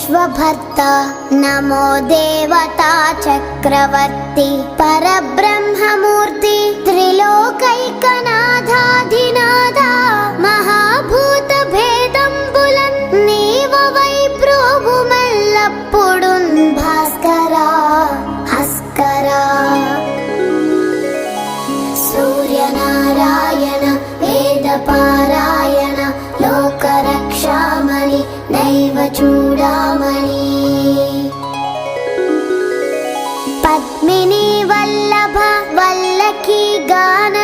विश्वभर्ता नमो देवता चक्रवर्ती परब्रह्ममूर्ति त्रिलोकैकनाथाधिनाथा महाभूत भेदंबुलन् नीववै प्रोभुमल्लप्पुडुन् भास्करा हस्करा सूर्यनारायण वेदपारायण लोकरक्षामणि नैव चूडामणि पद्मिनी वल्लभ वल्लकी गान